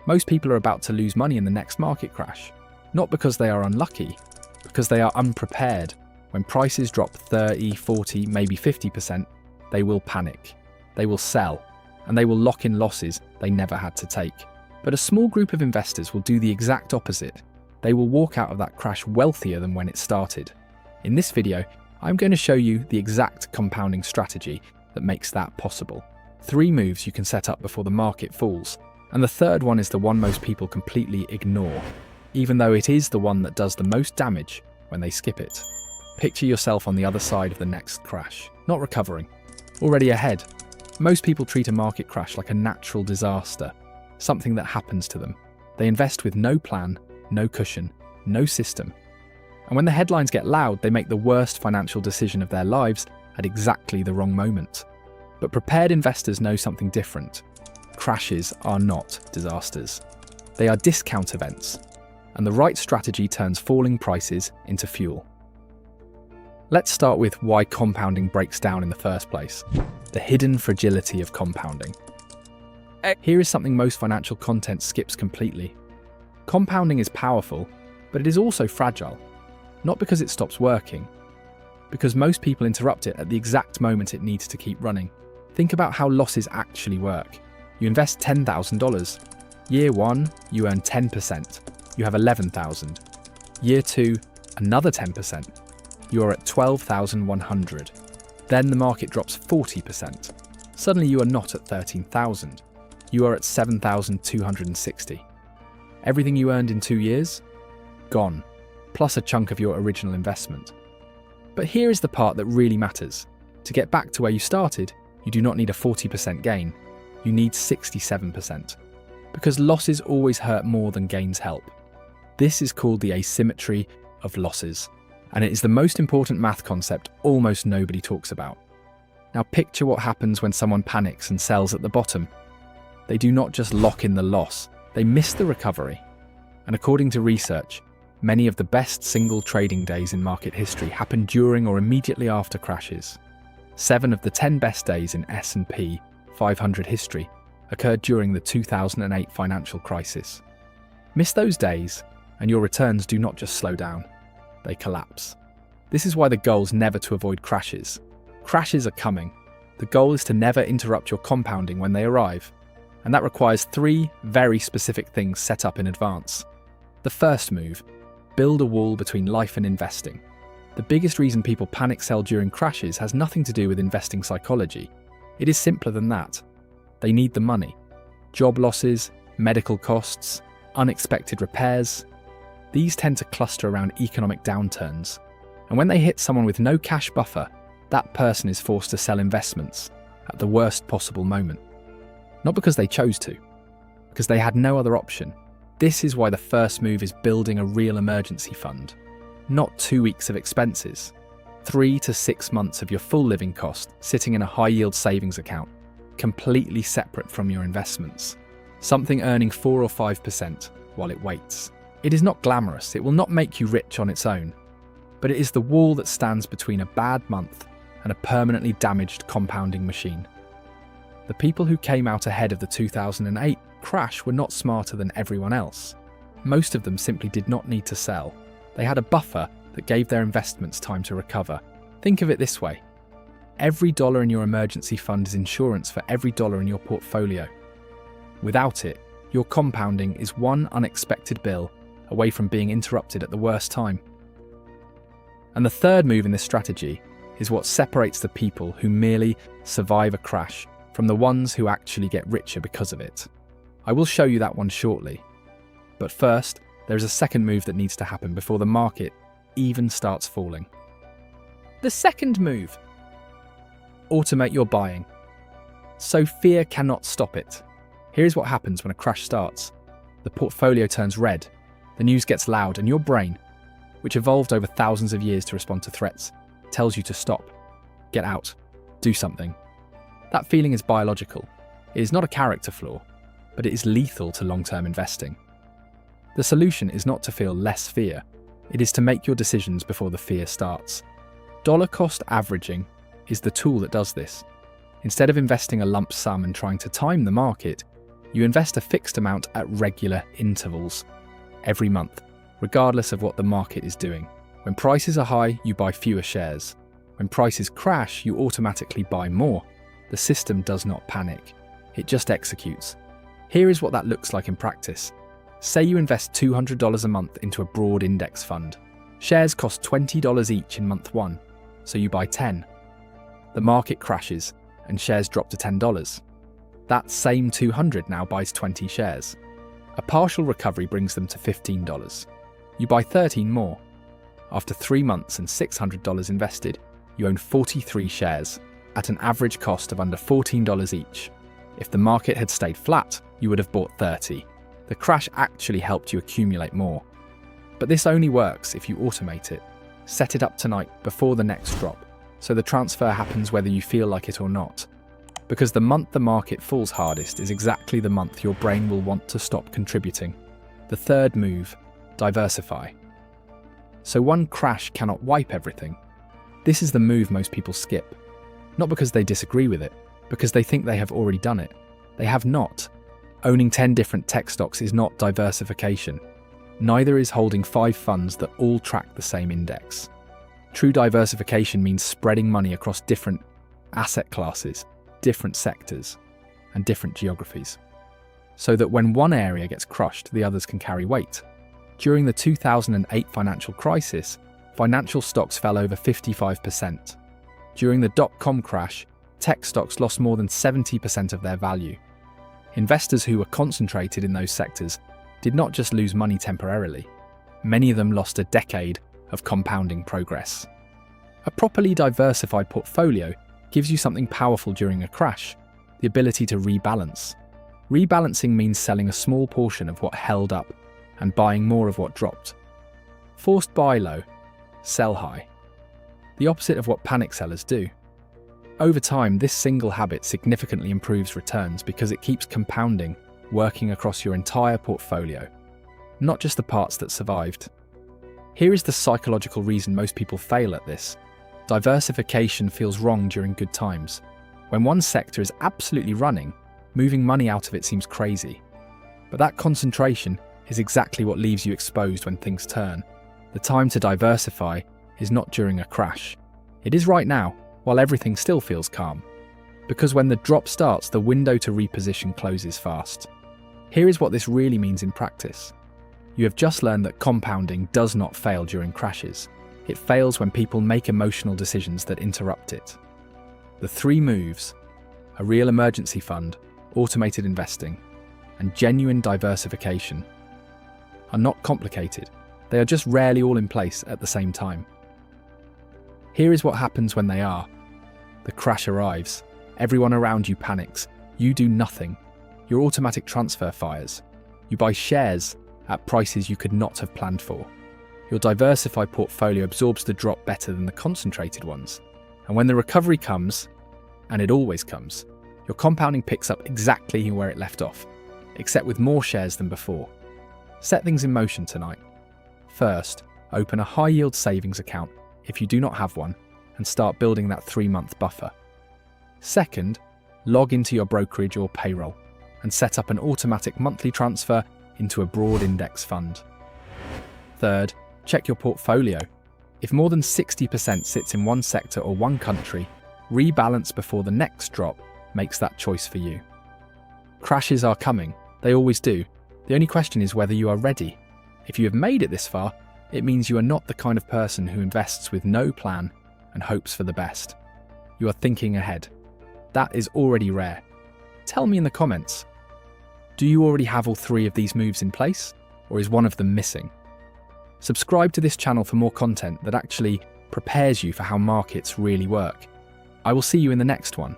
Most people are about to lose money in the next market crash, not because they are unlucky, because they are unprepared. When prices drop 30, 40, maybe 50%, they will panic, they will sell, and they will lock in losses they never had to take. But a small group of investors will do the exact opposite. They will walk out of that crash wealthier than when it started. In this video, I'm going to show you the exact compounding strategy that makes that possible. 3 moves you can set up before the market falls, and the third one is the one most people completely ignore, even though it is the one that does the most damage when they skip it. Picture yourself on the other side of the next crash, not recovering, already ahead. Most people treat a market crash like a natural disaster, something that happens to them. They invest with no plan, no cushion, no system. And when the headlines get loud, they make the worst financial decision of their lives at exactly the wrong moment. But prepared investors know something different. Crashes are not disasters. They are discount events, and the right strategy turns falling prices into fuel. Let's start with why compounding breaks down in the first place. The hidden fragility of compounding. Here is something most financial content skips completely. Compounding is powerful, but it is also fragile. Not because it stops working, because most people interrupt it at the exact moment it needs to keep running. Think about how losses actually work. You invest $10,000. Year 1, you earn 10%. You have $11,000. Year 2, another 10%. You are at $12,100. Then the market drops 40%. Suddenly you are not at $13,000. You are at $7,260. Everything you earned in 2 years? Gone, plus a chunk of your original investment. But here is the part that really matters. To get back to where you started, you do not need a 40% gain. You need 67%. Because losses always hurt more than gains help. This is called the asymmetry of losses, and it is the most important math concept almost nobody talks about. Now picture what happens when someone panics and sells at the bottom. They do not just lock in the loss, they miss the recovery. And according to research, many of the best single trading days in market history happen during or immediately after crashes. 7 of the 10 best days in S&P 500 history occurred during the 2008 financial crisis. Miss those days, and your returns do not just slow down, they collapse. This is why the goal is never to avoid crashes. Crashes are coming. The goal is to never interrupt your compounding when they arrive. And that requires 3 very specific things set up in advance. The first move, build a wall between life and investing. The biggest reason people panic sell during crashes has nothing to do with investing psychology. It is simpler than that. They need the money. Job losses, medical costs, unexpected repairs. These tend to cluster around economic downturns. And when they hit someone with no cash buffer, that person is forced to sell investments at the worst possible moment. Not because they chose to, because they had no other option. This is why the first move is building a real emergency fund. Not 2 weeks of expenses. 3 to 6 months of your full living cost sitting in a high-yield savings account, completely separate from your investments. Something earning 4 or 5% while it waits. It is not glamorous, it will not make you rich on its own, but it is the wall that stands between a bad month and a permanently damaged compounding machine. The people who came out ahead of the 2008 crash were not smarter than everyone else. Most of them simply did not need to sell. They had a buffer that gave their investments time to recover. Think of it this way. Every dollar in your emergency fund is insurance for every dollar in your portfolio. Without it, your compounding is one unexpected bill away from being interrupted at the worst time. And the third move in this strategy is what separates the people who merely survive a crash from the ones who actually get richer because of it. I will show you that one shortly. But first, there is a second move that needs to happen before the market even starts falling. The second move. Automate your buying. So fear cannot stop it. Here's what happens when a crash starts. The portfolio turns red, the news gets loud, and your brain, which evolved over thousands of years to respond to threats, tells you to stop, get out, do something. That feeling is biological. It is not a character flaw, but it is lethal to long-term investing. The solution is not to feel less fear. It is to make your decisions before the fear starts. Dollar cost averaging is the tool that does this. Instead of investing a lump sum and trying to time the market, You invest a fixed amount at regular intervals, every month, regardless of what the market is doing. When prices are high, you buy fewer shares. When prices crash, you automatically buy more. The system does not panic. It just executes. Here is what that looks like in practice. Say you invest $200 a month into a broad index fund. Shares cost $20 each in month 1, so you buy 10. The market crashes and shares drop to $10. That same 200 now buys 20 shares. A partial recovery brings them to $15. You buy 13 more. After 3 months and $600 invested, you own 43 shares at an average cost of under $14 each. If the market had stayed flat, you would have bought 30. The crash actually helped you accumulate more. But this only works if you automate it. Set it up tonight before the next drop, so the transfer happens whether you feel like it or not. Because the month the market falls hardest is exactly the month your brain will want to stop contributing. The third move, diversify. So one crash cannot wipe everything. This is the move most people skip. Not because they disagree with it, because they think they have already done it. They have not. Owning 10 different tech stocks is not diversification. Neither is holding 5 funds that all track the same index. True diversification means spreading money across different asset classes, different sectors, and different geographies, so that when one area gets crushed, the others can carry weight. During the 2008 financial crisis, financial stocks fell over 55%. During the dot-com crash, tech stocks lost more than 70% of their value. Investors who were concentrated in those sectors did not just lose money temporarily. Many of them lost a decade of compounding progress. A properly diversified portfolio gives you something powerful during a crash, the ability to rebalance. Rebalancing means selling a small portion of what held up and buying more of what dropped. Forced buy low, sell high. The opposite of what panic sellers do. Over time, this single habit significantly improves returns because it keeps compounding, working across your entire portfolio, not just the parts that survived. Here is the psychological reason most people fail at this. Diversification feels wrong during good times. When one sector is absolutely running, moving money out of it seems crazy. But that concentration is exactly what leaves you exposed when things turn. The time to diversify is not during a crash. It is right now, while everything still feels calm. Because when the drop starts, the window to reposition closes fast. Here is what this really means in practice. You have just learned that compounding does not fail during crashes. It fails when people make emotional decisions that interrupt it. The 3 moves, a real emergency fund, automated investing, and genuine diversification, are not complicated. They are just rarely all in place at the same time. Here is what happens when they are. The crash arrives. Everyone around you panics. You do nothing. Your automatic transfer fires. You buy shares at prices you could not have planned for. Your diversified portfolio absorbs the drop better than the concentrated ones. And when the recovery comes, and it always comes, your compounding picks up exactly where it left off, except with more shares than before. Set things in motion tonight. First, open a high-yield savings account if you do not have one, and start building that 3-month buffer. Second, log into your brokerage or payroll and set up an automatic monthly transfer into a broad index fund. Third, check your portfolio. If more than 60% sits in one sector or one country, rebalance before the next drop makes that choice for you. Crashes are coming. They always do. The only question is whether you are ready. If you have made it this far, it means you are not the kind of person who invests with no plan and hopes for the best. You are thinking ahead. That is already rare. Tell me in the comments, do you already have all 3 of these moves in place, or is one of them missing? Subscribe to this channel for more content that actually prepares you for how markets really work. I will see you in the next one.